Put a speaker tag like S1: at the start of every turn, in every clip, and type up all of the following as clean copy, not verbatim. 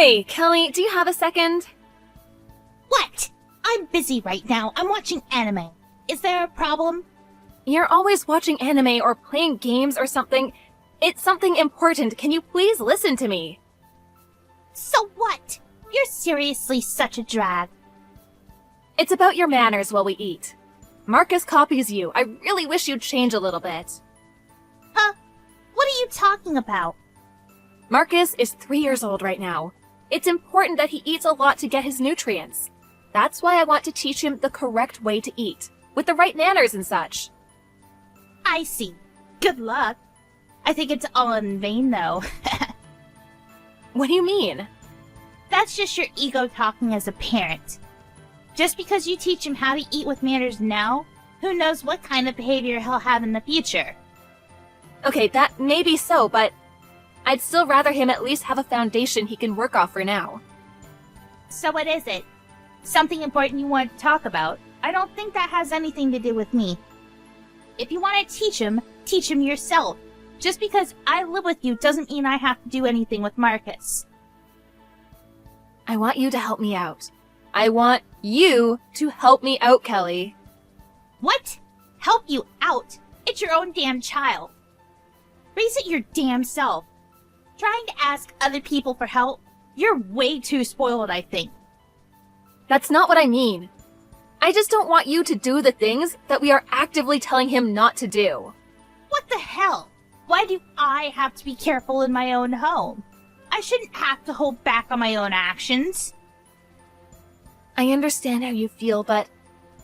S1: Hey, Kelly, do you have a second?
S2: What? I'm busy right now. I'm watching anime. Is there a problem?
S1: You're always watching anime or playing games or something. It's something important. Can you please listen to me?
S2: So what? You're seriously such a drag.
S1: It's about your manners while we eat. Marcus copies you. I really wish you'd change a little bit.
S2: Huh? What are you talking about?
S1: Marcus is 3 years old right now. It's important that he eats a lot to get his nutrients. That's why I want to teach him the correct way to eat, with the right manners and such.
S2: I see. Good luck. I think it's all in vain, though.
S1: What do you mean?
S2: That's just your ego talking as a parent. Just because you teach him how to eat with manners now, who knows what kind of behavior he'll have in the future.
S1: Okay, that may be so, but I'd still rather him at least have a foundation he can work off for now.
S2: So what is it? Something important you want to talk about? I don't think that has anything to do with me. If you want to teach him yourself. Just because I live with you doesn't mean I have to do anything with Marcus.
S1: I want you to help me out. I want you to help me out, Kelly.
S2: What? Help you out? It's your own damn child. Raise it your damn self. Trying to ask other people for help? You're way too spoiled, I think.
S1: That's not what I mean. I just don't want you to do the things that we are actively telling him not to do.
S2: What the hell? Why do I have to be careful in my own home? I shouldn't have to hold back on my own actions.
S1: I understand how you feel, but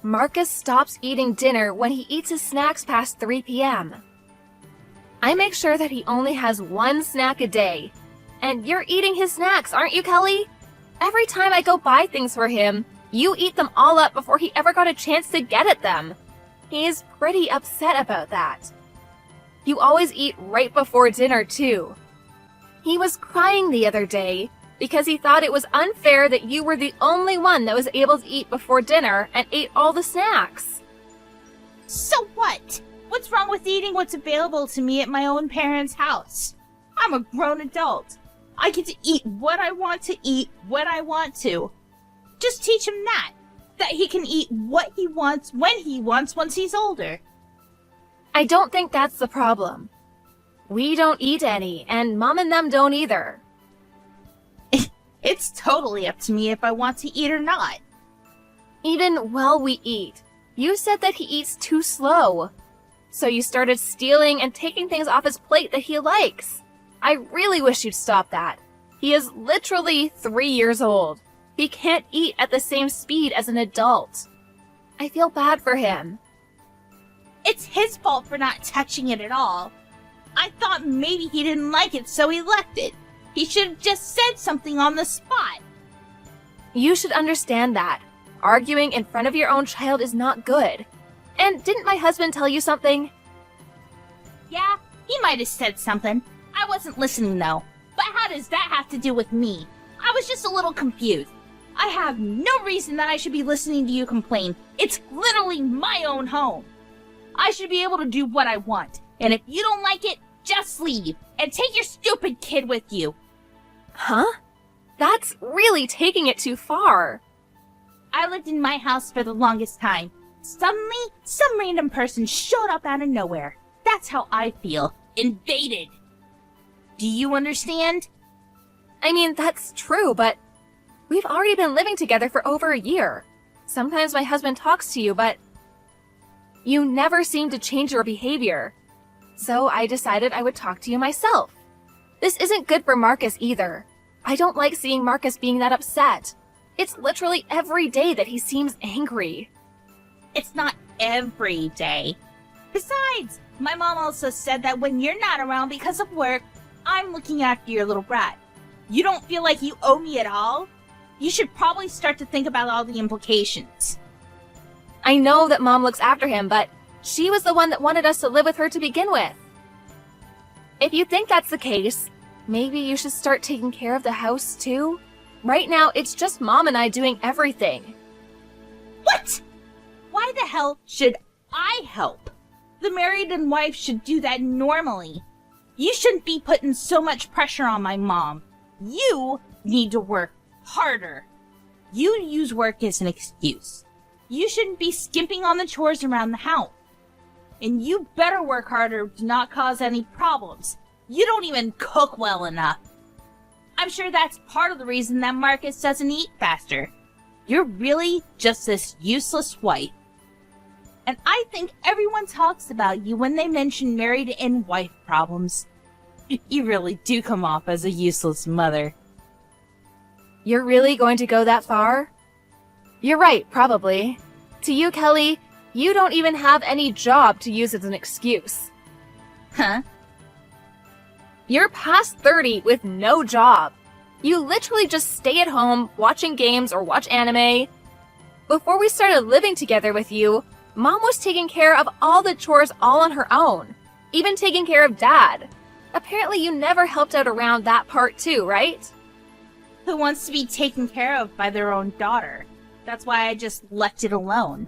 S1: Marcus stops eating dinner when he eats his snacks past 3 p.m. I make sure that he only has one snack a day. And you're eating his snacks, aren't you, Kelly? Every time I go buy things for him, you eat them all up before he ever got a chance to get at them. He's pretty upset about that. You always eat right before dinner, too. He was crying the other day because he thought it was unfair that you were the only one that was able to eat before dinner and ate all the snacks.
S2: So what? What's wrong with eating what's available to me at my own parents' house? I'm a grown adult. I get to eat what I want to eat when I want to. Just teach him that he can eat what he wants when he wants once he's older.
S1: I don't think that's the problem. We don't eat any, and Mom and them don't either.
S2: It's totally up to me if I want to eat or not.
S1: Even while we eat, you said that he eats too slow. So you started stealing and taking things off his plate that he likes. I really wish you'd stop that. He is literally 3 years old. He can't eat at the same speed as an adult. I feel bad for him.
S2: It's his fault for not touching it at all. I thought maybe he didn't like it, so he left it. He should have just said something on the spot.
S1: You should understand that. Arguing in front of your own child is not good. And didn't my husband tell you something?
S2: Yeah, he might have said something. I wasn't listening though. But how does that have to do with me? I was just a little confused. I have no reason that I should be listening to you complain. It's literally my own home. I should be able to do what I want. And if you don't like it, just leave. And take your stupid kid with you.
S1: Huh? That's really taking it too far.
S2: I lived in my house for the longest time. Suddenly, some random person showed up out of nowhere. That's how I feel. Invaded. Do you understand?
S1: I mean, that's true, but we've already been living together for over a year. Sometimes my husband talks to you, but you never seem to change your behavior. So I decided I would talk to you myself. This isn't good for Marcus either. I don't like seeing Marcus being that upset. It's literally every day that he seems angry.
S2: It's not every day. Besides, my mom also said that when you're not around because of work, I'm looking after your little brat. You don't feel like you owe me at all? You should probably start to think about all the implications.
S1: I know that Mom looks after him, but she was the one that wanted us to live with her to begin with. If you think that's the case, maybe you should start taking care of the house too? Right now, it's just Mom and I doing everything.
S2: What? Why the hell should I help? The married and wife should do that normally. You shouldn't be putting so much pressure on my mom. You need to work harder. You use work as an excuse. You shouldn't be skimping on the chores around the house. And you better work harder to not cause any problems. You don't even cook well enough. I'm sure that's part of the reason that Marcus doesn't eat faster. You're really just this useless wife. And I think everyone talks about you when they mention married and wife problems. You really do come off as a useless mother.
S1: You're really going to go that far? You're right, probably. To you, Kelly, you don't even have any job to use as an excuse.
S2: Huh?
S1: You're past 30 with no job. You literally just stay at home watching games or watch anime. Before we started living together with you, Mom was taking care of all the chores all on her own, even taking care of Dad. Apparently you never helped out around that part too, right?
S2: Who wants to be taken care of by their own daughter? That's why I just left it alone.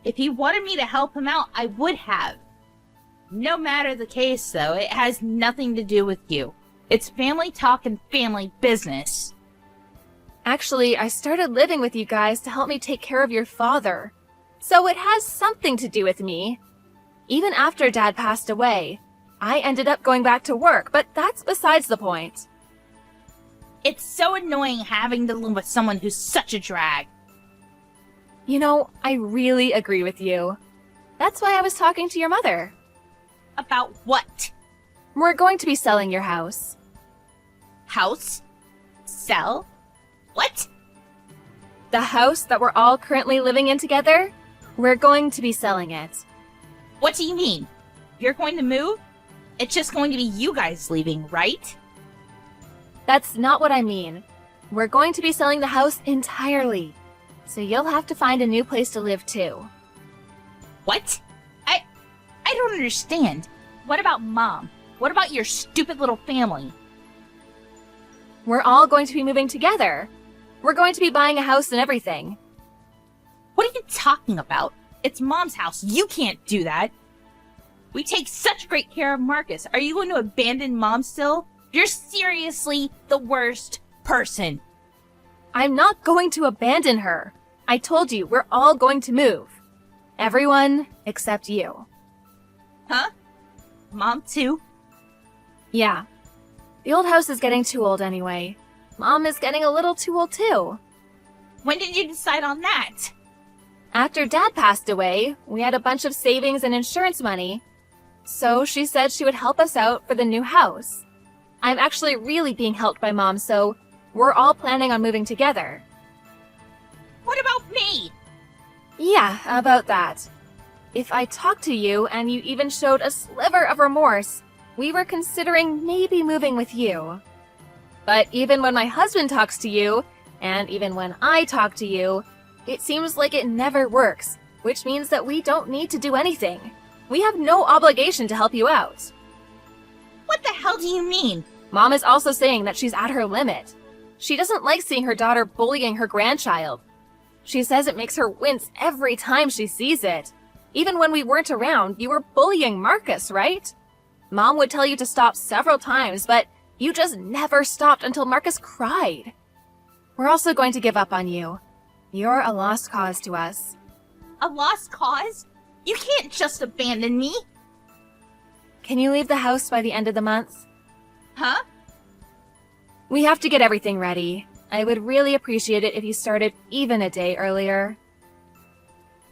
S2: If he wanted me to help him out, I would have. No matter the case, though, it has nothing to do with you. It's family talk and family business.
S1: Actually, I started living with you guys to help me take care of your father. So it has something to do with me. Even after Dad passed away, I ended up going back to work, but that's besides the point.
S2: It's so annoying having to live with someone who's such a drag.
S1: You know, I really agree with you. That's why I was talking to your mother.
S2: About what?
S1: We're going to be selling your house.
S2: House? Sell? What?
S1: The house that we're all currently living in together? We're going to be selling it.
S2: What do you mean? You're going to move? It's just going to be you guys leaving, right?
S1: That's not what I mean. We're going to be selling the house entirely. So you'll have to find a new place to live too.
S2: What? I don't understand. What about Mom? What about your stupid little family?
S1: We're all going to be moving together. We're going to be buying a house and everything.
S2: What are you talking about? It's Mom's house. You can't do that. We take such great care of Marcus. Are you going to abandon Mom still? You're seriously the worst person.
S1: I'm not going to abandon her. I told you, we're all going to move. Everyone except you.
S2: Huh? Mom too?
S1: Yeah. The old house is getting too old anyway. Mom is getting a little too old too.
S2: When did you decide on that?
S1: After Dad passed away, we had a bunch of savings and insurance money. So she said she would help us out for the new house. I'm actually really being helped by Mom, so we're all planning on moving together.
S2: What about me?
S1: Yeah, about that. If I talked to you and you even showed a sliver of remorse, we were considering maybe moving with you. But even when my husband talks to you, and even when I talk to you, it seems like it never works, which means that we don't need to do anything. We have no obligation to help you out.
S2: What the hell do you mean?
S1: Mom is also saying that she's at her limit. She doesn't like seeing her daughter bullying her grandchild. She says it makes her wince every time she sees it. Even when we weren't around, you were bullying Marcus, right? Mom would tell you to stop several times, but you just never stopped until Marcus cried. We're also going to give up on you. You're a lost cause to us.
S2: A lost cause? You can't just abandon me.
S1: Can you leave the house by the end of the month?
S2: Huh?
S1: We have to get everything ready. I would really appreciate it if you started even a day earlier.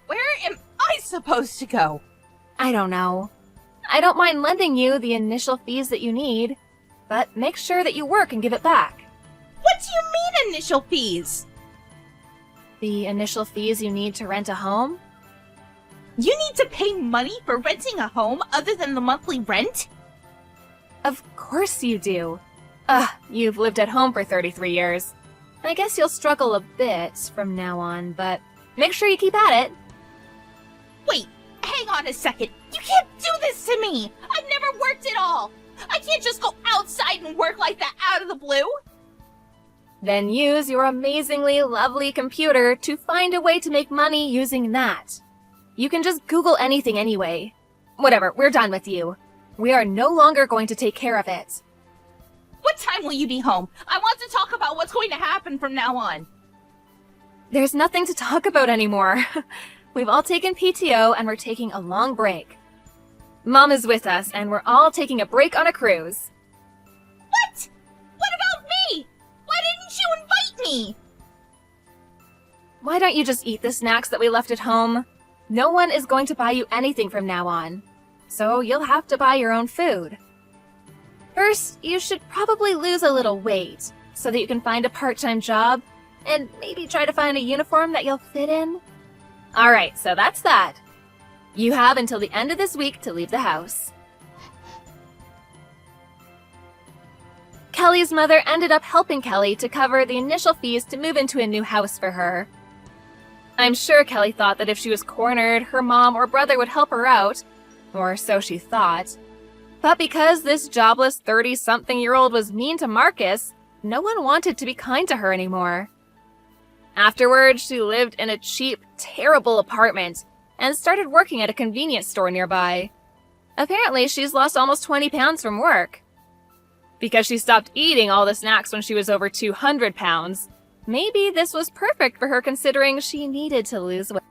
S2: Where am I supposed to go?
S1: I don't know. I don't mind lending you the initial fees that you need, but make sure that you work and give it back.
S2: What do you mean initial fees?
S1: The initial fees you need to rent a home?
S2: You need to pay money for renting a home other than the monthly rent?
S1: Of course you do. You've lived at home for 33 years. I guess you'll struggle a bit from now on, but make sure you keep at it.
S2: Wait, hang on a second. You can't do this to me! I've never worked at all! I can't just go outside and work like that out of the blue!
S1: Then use your amazingly lovely computer to find a way to make money using that. You can just Google anything anyway. Whatever, we're done with you. We are no longer going to take care of it.
S2: What time will you be home? I want to talk about what's going to happen from now on.
S1: There's nothing to talk about anymore. We've all taken PTO and we're taking a long break. Mom is with us and we're all taking a break on a cruise.
S2: What? What about me? Why didn't you invite me?
S1: Why don't you just eat the snacks that we left at home? No one is going to buy you anything from now on, so you'll have to buy your own food. First, you should probably lose a little weight so that you can find a part-time job and maybe try to find a uniform that you'll fit in. Alright, so that's that. You have until the end of this week to leave the house. Kelly's mother ended up helping Kelly to cover the initial fees to move into a new house for her. I'm sure Kelly thought that if she was cornered, her mom or brother would help her out, or so she thought. But because this jobless 30-something-year-old was mean to Marcus, no one wanted to be kind to her anymore. Afterwards, she lived in a cheap, terrible apartment and started working at a convenience store nearby. Apparently, she's lost almost 20 pounds from work. Because she stopped eating all the snacks when she was over 200 pounds, maybe this was perfect for her considering she needed to lose weight.